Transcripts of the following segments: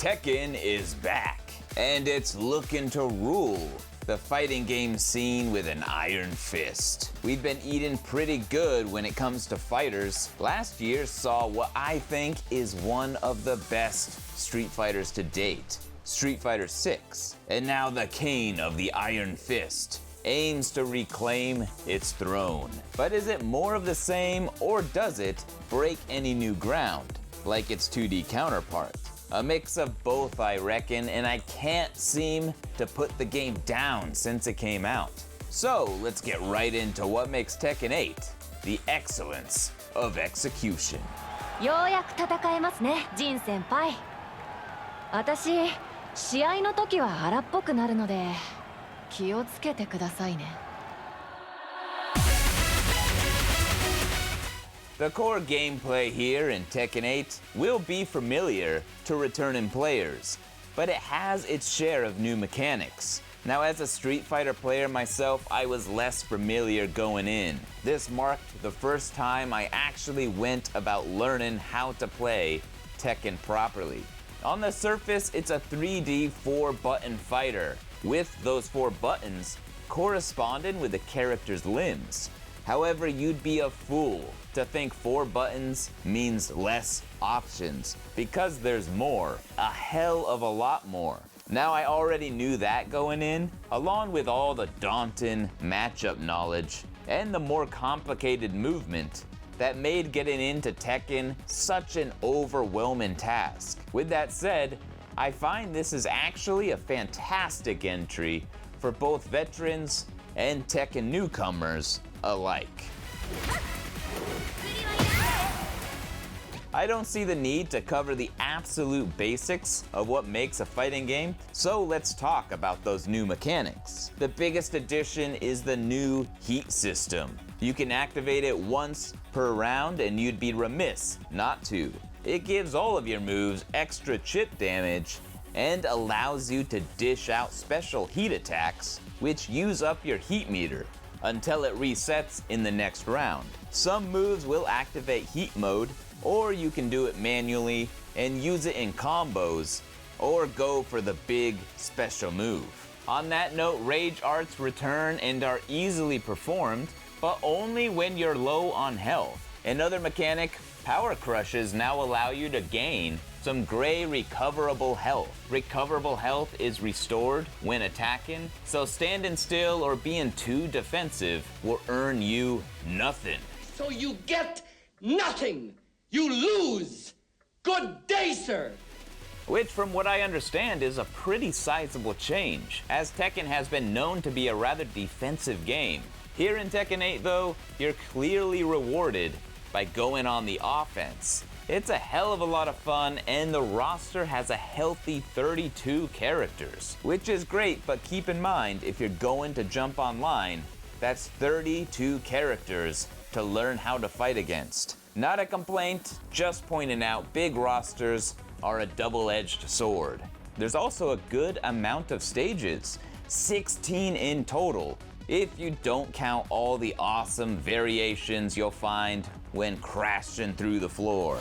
Tekken is back, and it's looking to rule the fighting game scene with an iron fist. We've been eating pretty good when it comes to fighters. Last year saw what I think is one of the best Street Fighters to date, Street Fighter 6. And now the King of the Iron Fist aims to reclaim its throne. But is it more of the same, or does it break any new ground, like its 2D counterpart? A mix of both, I reckon, and I can't seem to put the game down since it came out. So let's get right into what makes Tekken 8 the excellence of execution. ようやく戦えますね、ジン先輩。私、試合の時は荒っぽくなるので、気をつけてくださいね。The core gameplay here in Tekken 8 will be familiar to returning players, but it has its share of new mechanics. Now, as a Street Fighter player myself, I was less familiar going in. This marked the first time I actually went about learning how to play Tekken properly. On the surface, it's a 3D 4-button fighter, with those 4 buttons corresponding with the character's limbs. However, you'd be a fool to think 4 buttons means less options, because there's more, a hell of a lot more. Now, I already knew that going in, along with all the daunting matchup knowledge and the more complicated movement that made getting into Tekken such an overwhelming task. With that said, I find this is actually a fantastic entry for both veterans and Tekken newcomers alike. I don't see the need to cover the absolute basics of what makes a fighting game, so let's talk about those new mechanics. The biggest addition is the new heat system. You can activate it once per round, and you'd be remiss not to. It gives all of your moves extra chip damage and allows you to dish out special heat attacks, which use up your heat meter until it resets in the next round. Some moves will activate heat mode, or you can do it manually and use it in combos, or go for the big special move. On that note, rage arts return and are easily performed, but only when you're low on health. Another mechanic, power crushes, now allow you to gain some gray recoverable health. Recoverable health is restored when attacking, so standing still or being too defensive will earn you nothing. So you get nothing! You lose! Good day, sir! Which, from what I understand, is a pretty sizable change, as Tekken has been known to be a rather defensive game. Here in Tekken 8, though, you're clearly rewarded by going on the offense. It's a hell of a lot of fun, and the roster has a healthy 32 characters, which is great, but keep in mind, if you're going to jump online, that's 32 characters to learn how to fight against. Not a complaint, just pointing out big rosters are a double-edged sword. There's also a good amount of stages, 16 in total, if you don't count all the awesome variations you'll find when crashing through the floor.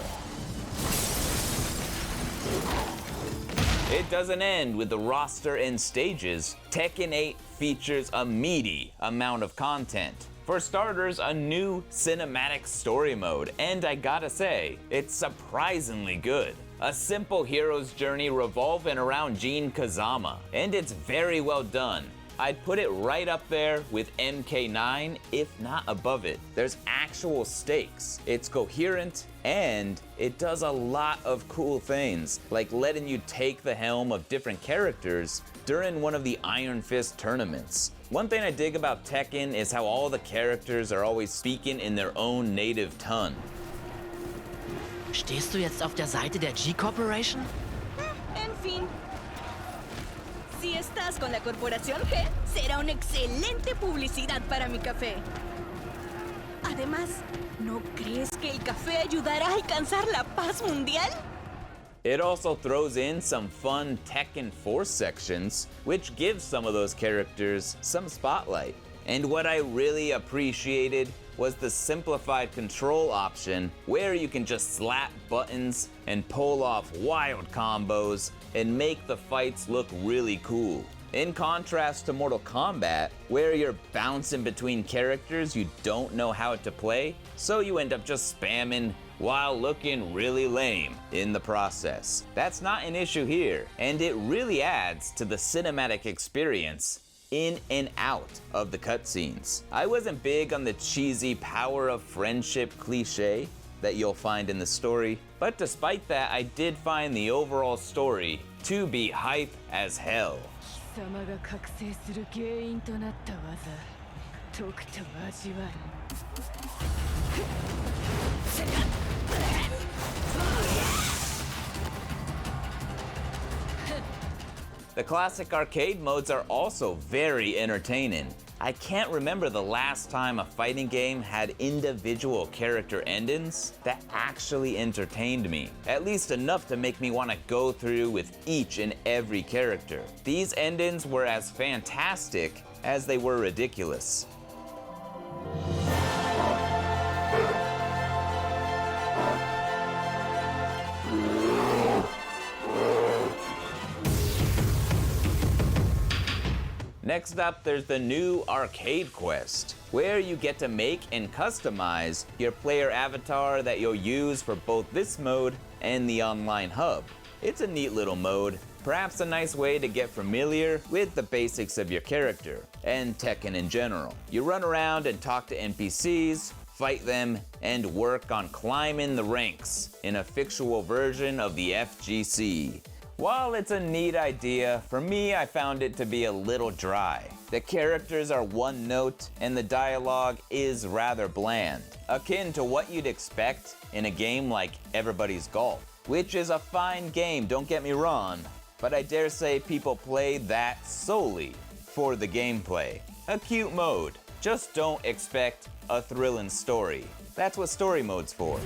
It doesn't end with the roster and stages. Tekken 8 features a meaty amount of content. For starters, a new cinematic story mode, and I gotta say, it's surprisingly good. A simple hero's journey revolving around Jin Kazama, and it's very well done. I'd put it right up there with MK9, if not above it. There's actual stakes, it's coherent, and it does a lot of cool things, like letting you take the helm of different characters during one of the Iron Fist tournaments. One thing I dig about Tekken is how all the characters are always speaking in their own native tongue. Stehst du jetzt auf der Seite der G-Corporation? En fin. Si estás con la corporación G, será una excelente publicidad para mi café. Además, ¿no crees que el café ayudará a alcanzar la paz mundial? It also throws in some fun Tekken Force sections, which gives some of those characters some spotlight. And what I really appreciated was the simplified control option where you can just slap buttons and pull off wild combos and make the fights look really cool. In contrast to Mortal Kombat, where you're bouncing between characters you don't know how to play, so you end up just spamming while looking really lame in the process. That's not an issue here, and it really adds to the cinematic experience in and out of the cutscenes. I wasn't big on the cheesy power of friendship cliche that you'll find in the story, but despite that, I did find the overall story to be hype as hell. 貴様が覚醒する原因となった技解くと味わう The classic arcade modes are also very entertaining. I can't remember the last time a fighting game had individual character endings that actually entertained me. At least enough to make me want to go through with each and every character. These endings were as fantastic as they were ridiculous. Next up, there's the new Arcade Quest, where you get to make and customize your player avatar that you'll use for both this mode and the online hub. It's a neat little mode, perhaps a nice way to get familiar with the basics of your character, and Tekken in general. You run around and talk to NPCs, fight them, and work on climbing the ranks in a fictional version of the FGC. While it's a neat idea, for me I found it to be a little dry. The characters are one note and the dialogue is rather bland, akin to what you'd expect in a game like Everybody's Golf, which is a fine game, don't get me wrong, but I dare say people play that solely for the gameplay. A cute mode, just don't expect a thrilling story. That's what story mode's for.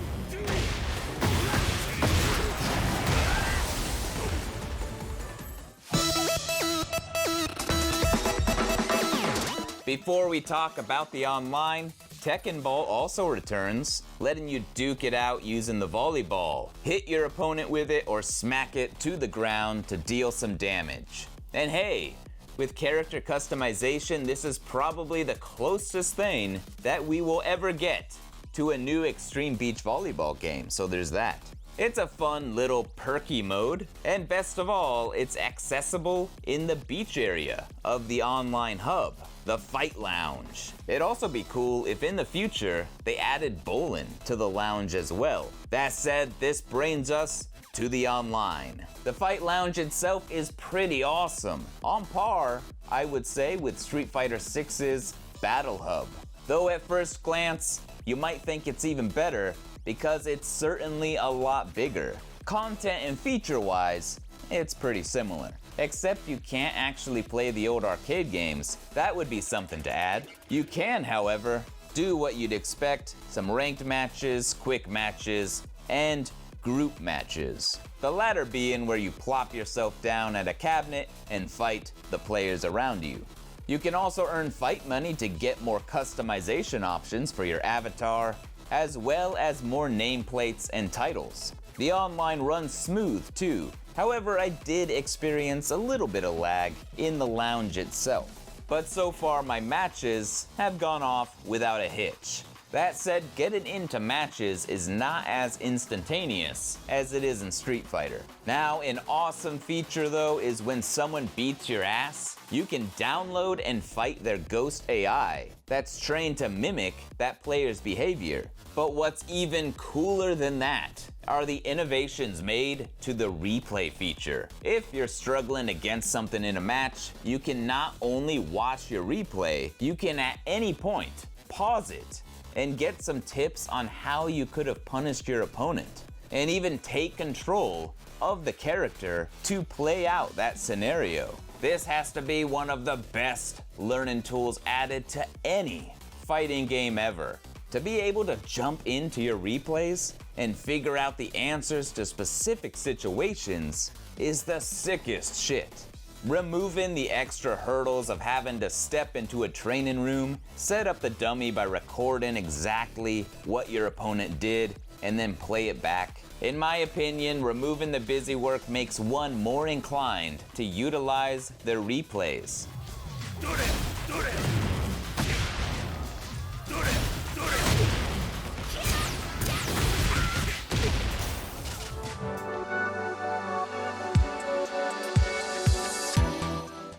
Before we talk about the online, Tekken Ball also returns, letting you duke it out using the volleyball. Hit your opponent with it or smack it to the ground to deal some damage. And hey, with character customization, this is probably the closest thing that we will ever get to a new Extreme Beach Volleyball game, so there's that. It's a fun little perky mode, and best of all, it's accessible in the beach area of the online hub, the Fight Lounge. It'd also be cool if in the future they added bowling to the lounge as well. That said, this brings us to the online. The Fight Lounge itself is pretty awesome, on par, I would say, with Street Fighter VI's Battle Hub. Though at first glance, you might think it's even better because it's certainly a lot bigger. Content and feature-wise, it's pretty similar. Except you can't actually play the old arcade games. That would be something to add. You can, however, do what you'd expect, some ranked matches, quick matches, and group matches. The latter being where you plop yourself down at a cabinet and fight the players around you. You can also earn fight money to get more customization options for your avatar, as well as more nameplates and titles. The online runs smooth too. However, I did experience a little bit of lag in the lounge itself. But so far my matches have gone off without a hitch. That said, getting into matches is not as instantaneous as it is in Street Fighter. Now, an awesome feature though is when someone beats your ass, you can download and fight their ghost AI that's trained to mimic that player's behavior. But what's even cooler than that are the innovations made to the replay feature. If you're struggling against something in a match, you can not only watch your replay, you can at any point pause it and get some tips on how you could have punished your opponent, and even take control of the character to play out that scenario. This has to be one of the best learning tools added to any fighting game ever. To be able to jump into your replays and figure out the answers to specific situations is the sickest shit. Removing the extra hurdles of having to step into a training room, set up the dummy by recording exactly what your opponent did, and then play it back. In my opinion, removing the busy work makes one more inclined to utilize their replays.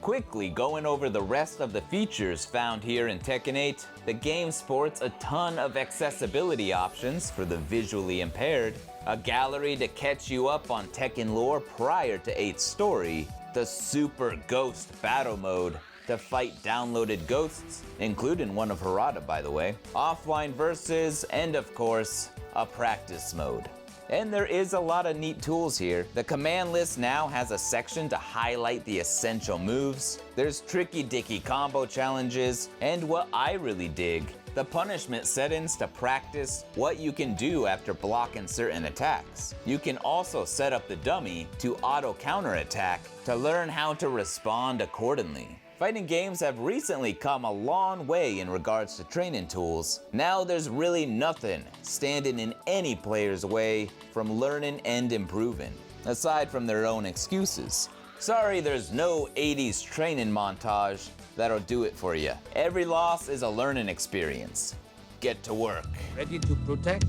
Quickly going over the rest of the features found here in Tekken 8, the game sports a ton of accessibility options for the visually impaired, a gallery to catch you up on Tekken lore prior to 8's story, the Super Ghost Battle Mode to fight downloaded ghosts, including one of Harada by the way, offline versus, and of course, a practice mode. And there is a lot of neat tools here. The command list now has a section to highlight the essential moves. There's tricky dicky combo challenges, and what I really dig, the punishment settings to practice what you can do after blocking certain attacks. You can also set up the dummy to auto counterattack to learn how to respond accordingly. Fighting games have recently come a long way in regards to training tools. Now there's really nothing standing in any player's way from learning and improving, aside from their own excuses. Sorry there's no 80s training montage that'll do it for you. Every loss is a learning experience. Get to work. Ready to protect?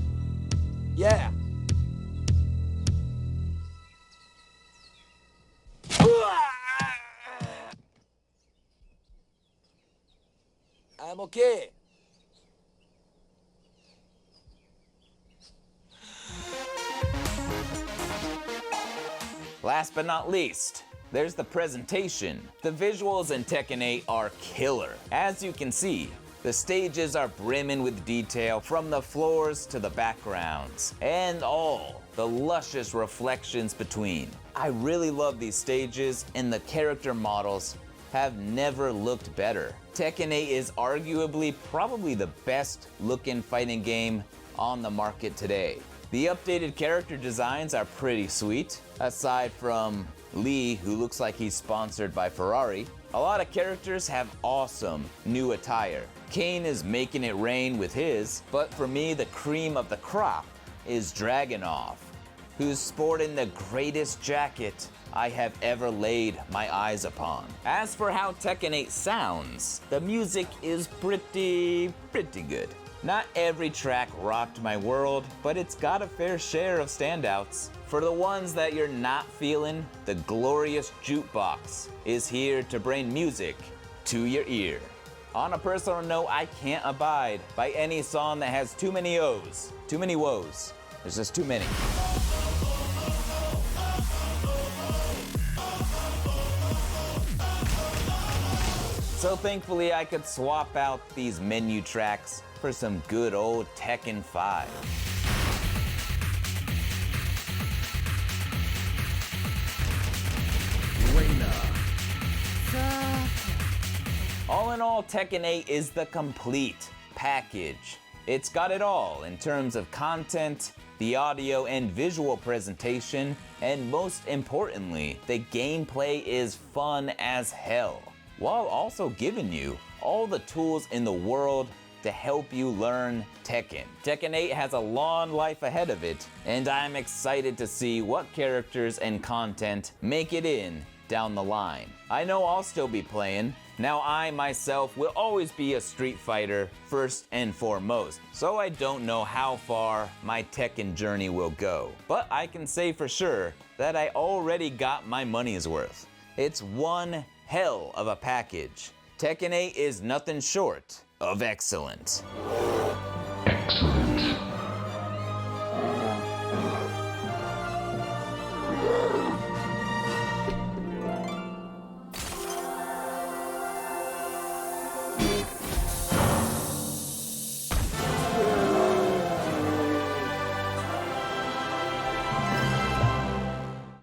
Yeah. I'm okay. Last but not least, there's the presentation. The visuals in Tekken 8 are killer. As you can see, the stages are brimming with detail from the floors to the backgrounds, and all the luscious reflections between. I really love these stages, and the character models have never looked better. Tekken 8 is arguably probably the best looking fighting game on the market today. The updated character designs are pretty sweet, aside from Lee, who looks like he's sponsored by Ferrari. A lot of characters have awesome new attire. Kane is making it rain with his, but for me the cream of the crop is Dragunov, who's sporting the greatest jacket I have ever laid my eyes upon. As for how Tekken 8 sounds, the music is pretty good. Not every track rocked my world, but it's got a fair share of standouts. For the ones that you're not feeling, the glorious jukebox is here to bring music to your ear. On a personal note, I can't abide by any song that has too many O's, too many woes. There's just too many. So thankfully I could swap out these menu tracks for some good old Tekken 5. All in all, Tekken 8 is the complete package. It's got it all in terms of content, the audio and visual presentation, and most importantly, the gameplay is fun as hell, while also giving you all the tools in the world to help you learn Tekken. Tekken 8 has a long life ahead of it, and I'm excited to see what characters and content make it in down the line. I know I'll still be playing. Now I myself will always be a Street Fighter first and foremost, so I don't know how far my Tekken journey will go. But I can say for sure that I already got my money's worth. It's one hell of a package. Tekken 8 is nothing short of excellent. Excellent.